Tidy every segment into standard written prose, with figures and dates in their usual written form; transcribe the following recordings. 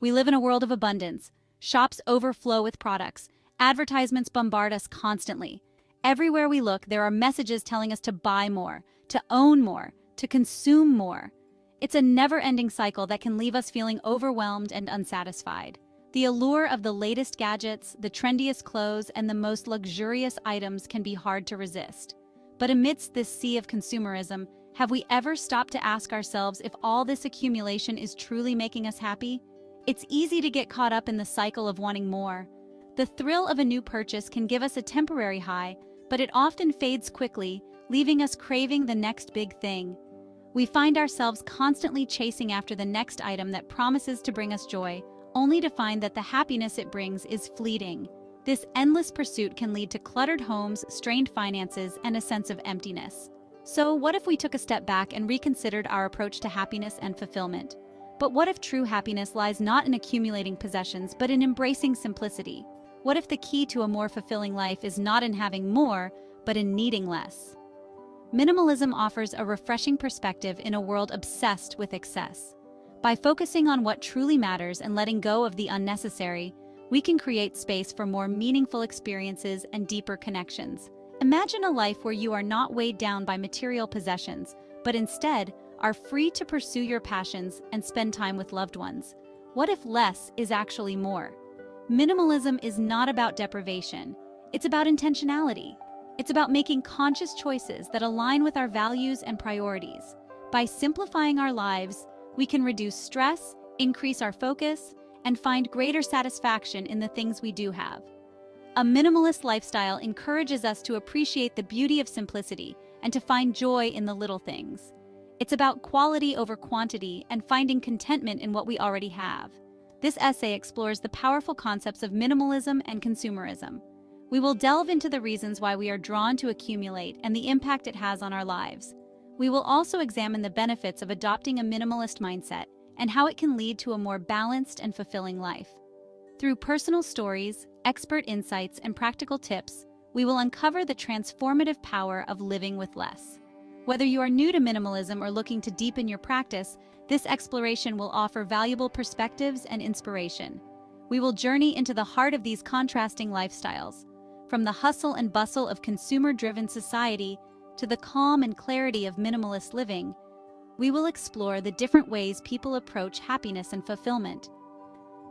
We live in a world of abundance. Shops overflow with products. Advertisements bombard us constantly. Everywhere we look, there are messages telling us to buy more, to own more, to consume more. It's a never-ending cycle that can leave us feeling overwhelmed and unsatisfied. The allure of the latest gadgets, the trendiest clothes, and the most luxurious items can be hard to resist. But amidst this sea of consumerism, have we ever stopped to ask ourselves if all this accumulation is truly making us happy? It's easy to get caught up in the cycle of wanting more. The thrill of a new purchase can give us a temporary high, but it often fades quickly, leaving us craving the next big thing. We find ourselves constantly chasing after the next item that promises to bring us joy, only to find that the happiness it brings is fleeting. This endless pursuit can lead to cluttered homes, strained finances, and a sense of emptiness. So, what if we took a step back and reconsidered our approach to happiness and fulfillment? But what if true happiness lies not in accumulating possessions, but in embracing simplicity? What if the key to a more fulfilling life is not in having more, but in needing less? Minimalism offers a refreshing perspective in a world obsessed with excess. By focusing on what truly matters and letting go of the unnecessary, we can create space for more meaningful experiences and deeper connections. Imagine a life where you are not weighed down by material possessions, but instead are free to pursue your passions and spend time with loved ones. What if less is actually more? Minimalism is not about deprivation. It's about intentionality. It's about making conscious choices that align with our values and priorities. By simplifying our lives, we can reduce stress, increase our focus, and find greater satisfaction in the things we do have. A minimalist lifestyle encourages us to appreciate the beauty of simplicity and to find joy in the little things. It's about quality over quantity and finding contentment in what we already have. This essay explores the powerful concepts of minimalism and consumerism. We will delve into the reasons why we are drawn to accumulate and the impact it has on our lives. We will also examine the benefits of adopting a minimalist mindset and how it can lead to a more balanced and fulfilling life. Through personal stories, expert insights, and practical tips, we will uncover the transformative power of living with less. Whether you are new to minimalism or looking to deepen your practice, this exploration will offer valuable perspectives and inspiration. We will journey into the heart of these contrasting lifestyles, from the hustle and bustle of consumer-driven society to the calm and clarity of minimalist living. We will explore the different ways people approach happiness and fulfillment.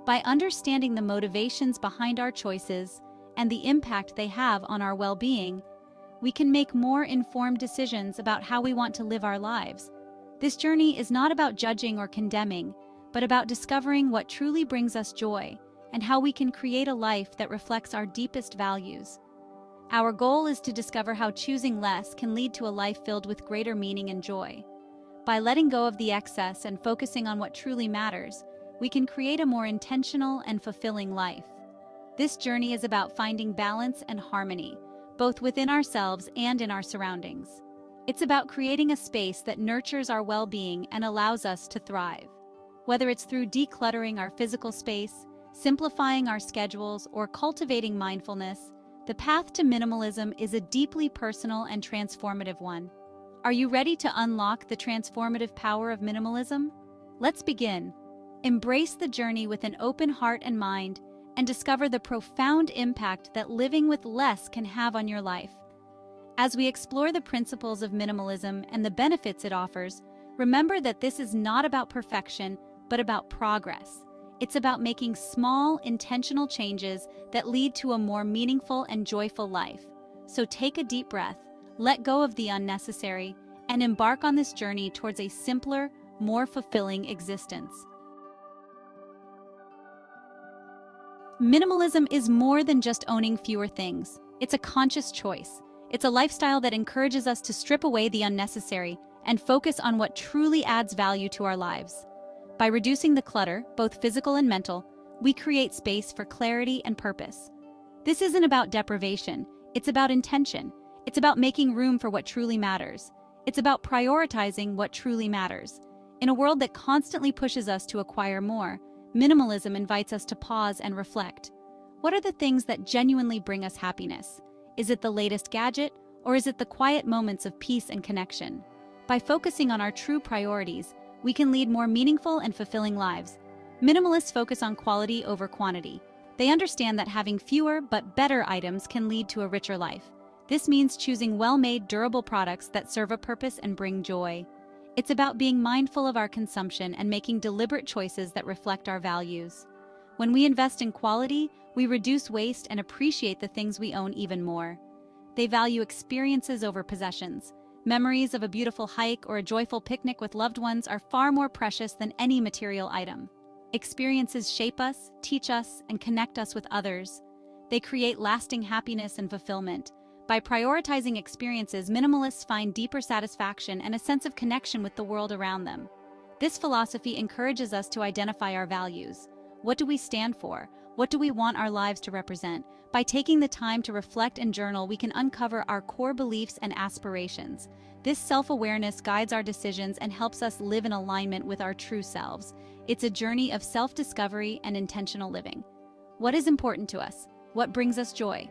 By understanding the motivations behind our choices and the impact they have on our well-being, we can make more informed decisions about how we want to live our lives. This journey is not about judging or condemning, but about discovering what truly brings us joy and how we can create a life that reflects our deepest values. Our goal is to discover how choosing less can lead to a life filled with greater meaning and joy. By letting go of the excess and focusing on what truly matters, we can create a more intentional and fulfilling life. This journey is about finding balance and harmony, both within ourselves and in our surroundings. It's about creating a space that nurtures our well-being and allows us to thrive. Whether it's through decluttering our physical space, simplifying our schedules, or cultivating mindfulness, the path to minimalism is a deeply personal and transformative one. Are you ready to unlock the transformative power of minimalism? Let's begin. Embrace the journey with an open heart and mind, and discover the profound impact that living with less can have on your life. As we explore the principles of minimalism and the benefits it offers, remember that this is not about perfection, but about progress. It's about making small, intentional changes that lead to a more meaningful and joyful life. So take a deep breath, let go of the unnecessary, and embark on this journey towards a simpler, more fulfilling existence. Minimalism is more than just owning fewer things. It's a conscious choice. It's a lifestyle that encourages us to strip away the unnecessary and focus on what truly adds value to our lives. By reducing the clutter, both physical and mental, we create space for clarity and purpose. This isn't about deprivation, it's about intention. It's about making room for what truly matters. It's about prioritizing what truly matters. In a world that constantly pushes us to acquire more, minimalism invites us to pause and reflect. What are the things that genuinely bring us happiness? Is it the latest gadget, or is it the quiet moments of peace and connection? By focusing on our true priorities, we can lead more meaningful and fulfilling lives. Minimalists focus on quality over quantity. They understand that having fewer but better items can lead to a richer life. This means choosing well-made, durable products that serve a purpose and bring joy. It's about being mindful of our consumption and making deliberate choices that reflect our values. When we invest in quality, we reduce waste and appreciate the things we own even more. They value experiences over possessions. Memories of a beautiful hike or a joyful picnic with loved ones are far more precious than any material item. Experiences shape us, teach us, and connect us with others. They create lasting happiness and fulfillment. By prioritizing experiences, minimalists find deeper satisfaction and a sense of connection with the world around them. This philosophy encourages us to identify our values. What do we stand for? What do we want our lives to represent? By taking the time to reflect and journal, we can uncover our core beliefs and aspirations. This self-awareness guides our decisions and helps us live in alignment with our true selves. It's a journey of self-discovery and intentional living. What is important to us? What brings us joy?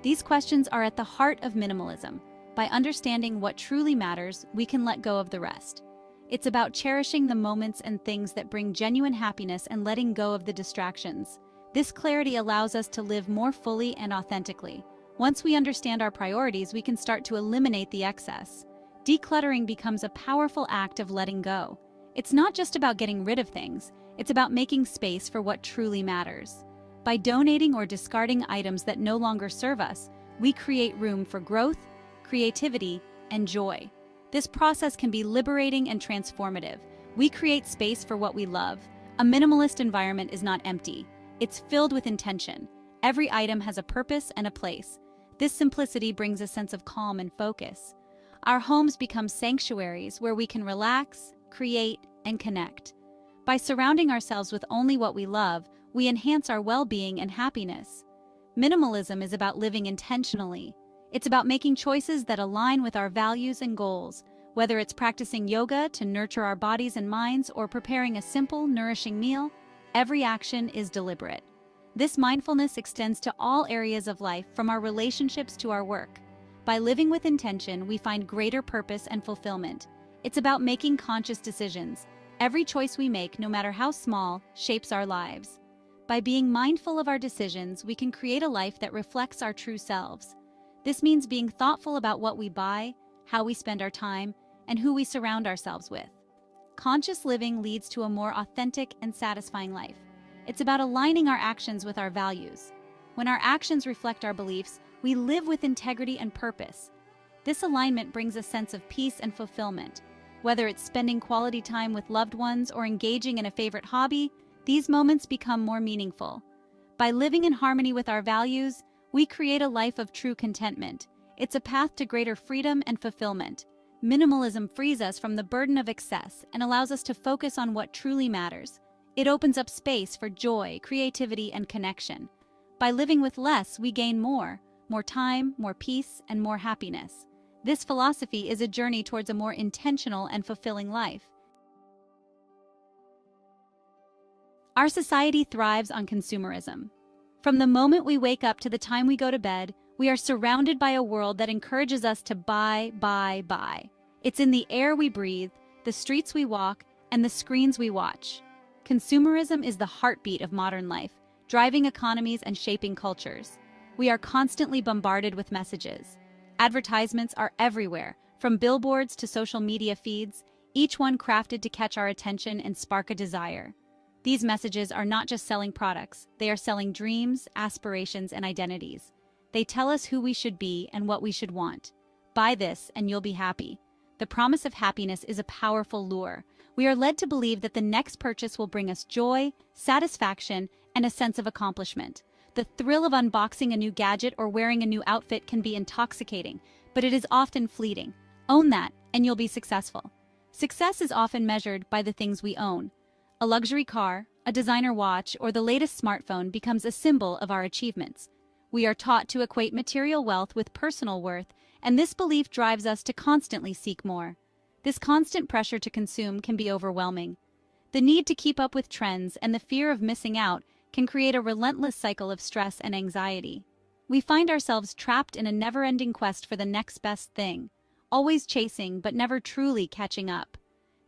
These questions are at the heart of minimalism. By understanding what truly matters, we can let go of the rest. It's about cherishing the moments and things that bring genuine happiness and letting go of the distractions. This clarity allows us to live more fully and authentically. Once we understand our priorities, we can start to eliminate the excess. Decluttering becomes a powerful act of letting go. It's not just about getting rid of things, it's about making space for what truly matters. By donating or discarding items that no longer serve us, we create room for growth, creativity, and joy. This process can be liberating and transformative. We create space for what we love. A minimalist environment is not empty. It's filled with intention. Every item has a purpose and a place. This simplicity brings a sense of calm and focus. Our homes become sanctuaries where we can relax, create, and connect. By surrounding ourselves with only what we love, we enhance our well-being and happiness. Minimalism is about living intentionally. It's about making choices that align with our values and goals, whether it's practicing yoga to nurture our bodies and minds or preparing a simple, nourishing meal. Every action is deliberate. This mindfulness extends to all areas of life, from our relationships to our work. By living with intention, we find greater purpose and fulfillment. It's about making conscious decisions. Every choice we make, no matter how small, shapes our lives. By being mindful of our decisions, we can create a life that reflects our true selves. This means being thoughtful about what we buy, how we spend our time, and who we surround ourselves with. Conscious living leads to a more authentic and satisfying life. It's about aligning our actions with our values. When our actions reflect our beliefs, we live with integrity and purpose. This alignment brings a sense of peace and fulfillment. Whether it's spending quality time with loved ones or engaging in a favorite hobby, these moments become more meaningful. By living in harmony with our values, we create a life of true contentment. It's a path to greater freedom and fulfillment. Minimalism frees us from the burden of excess and allows us to focus on what truly matters. It opens up space for joy, creativity, and connection. By living with less, we gain more time, more peace, and more happiness. This philosophy is a journey towards a more intentional and fulfilling life. Our society thrives on consumerism. From the moment we wake up to the time we go to bed, we are surrounded by a world that encourages us to buy. It's in the air we breathe, the streets we walk, and the screens we watch. Consumerism is the heartbeat of modern life, driving economies and shaping cultures. We are constantly bombarded with messages. Advertisements are everywhere, from billboards to social media feeds, each one crafted to catch our attention and spark a desire. These messages are not just selling products, they are selling dreams, aspirations, and identities. They tell us who we should be and what we should want. Buy this and you'll be happy. The promise of happiness is a powerful lure. We are led to believe that the next purchase will bring us joy, satisfaction, and a sense of accomplishment. The thrill of unboxing a new gadget or wearing a new outfit can be intoxicating, but it is often fleeting. Own that, and you'll be successful. Success is often measured by the things we own. A luxury car, a designer watch, or the latest smartphone becomes a symbol of our achievements. We are taught to equate material wealth with personal worth, and this belief drives us to constantly seek more. This constant pressure to consume can be overwhelming. The need to keep up with trends and the fear of missing out can create a relentless cycle of stress and anxiety. We find ourselves trapped in a never-ending quest for the next best thing, always chasing but never truly catching up.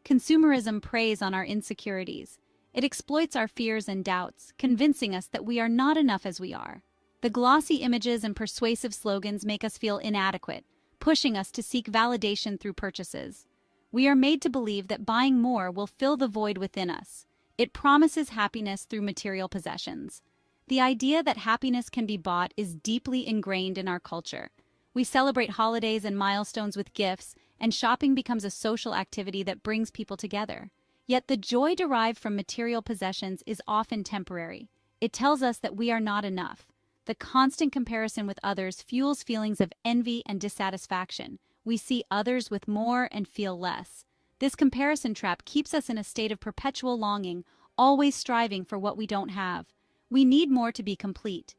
Consumerism preys on our insecurities. It exploits our fears and doubts, convincing us that we are not enough as we are. The glossy images and persuasive slogans make us feel inadequate, pushing us to seek validation through purchases. We are made to believe that buying more will fill the void within us. It promises happiness through material possessions. The idea that happiness can be bought is deeply ingrained in our culture. We celebrate holidays and milestones with gifts, and shopping becomes a social activity that brings people together. Yet the joy derived from material possessions is often temporary. It tells us that we are not enough. The constant comparison with others fuels feelings of envy and dissatisfaction. We see others with more and feel less. This comparison trap keeps us in a state of perpetual longing, always striving for what we don't have. We need more to be complete.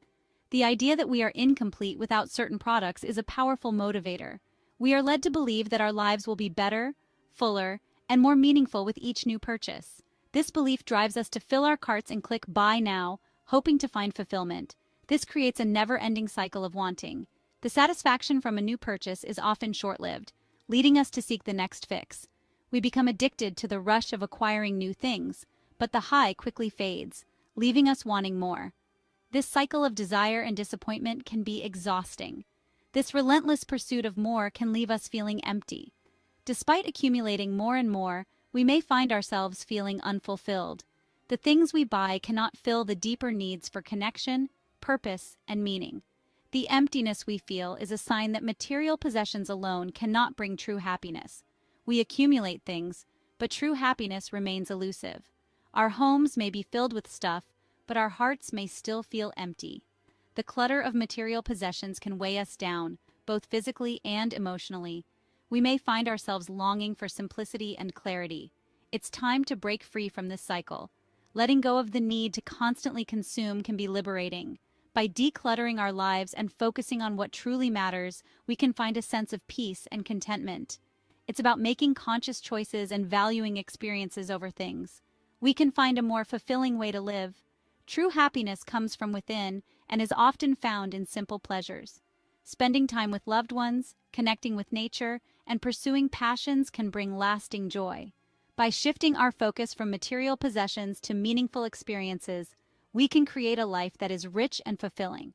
The idea that we are incomplete without certain products is a powerful motivator. We are led to believe that our lives will be better, fuller, and more meaningful with each new purchase. This belief drives us to fill our carts and click buy now, hoping to find fulfillment. This creates a never-ending cycle of wanting. The satisfaction from a new purchase is often short-lived, leading us to seek the next fix. We become addicted to the rush of acquiring new things, but the high quickly fades, leaving us wanting more. This cycle of desire and disappointment can be exhausting. This relentless pursuit of more can leave us feeling empty. Despite accumulating more and more, we may find ourselves feeling unfulfilled. The things we buy cannot fill the deeper needs for connection, purpose, and meaning. The emptiness we feel is a sign that material possessions alone cannot bring true happiness. We accumulate things, but true happiness remains elusive. Our homes may be filled with stuff, but our hearts may still feel empty. The clutter of material possessions can weigh us down, both physically and emotionally. We may find ourselves longing for simplicity and clarity. It's time to break free from this cycle. Letting go of the need to constantly consume can be liberating. By decluttering our lives and focusing on what truly matters, we can find a sense of peace and contentment. It's about making conscious choices and valuing experiences over things. We can find a more fulfilling way to live. True happiness comes from within and is often found in simple pleasures. Spending time with loved ones, connecting with nature, and pursuing passions can bring lasting joy. By shifting our focus from material possessions to meaningful experiences, we can create a life that is rich and fulfilling.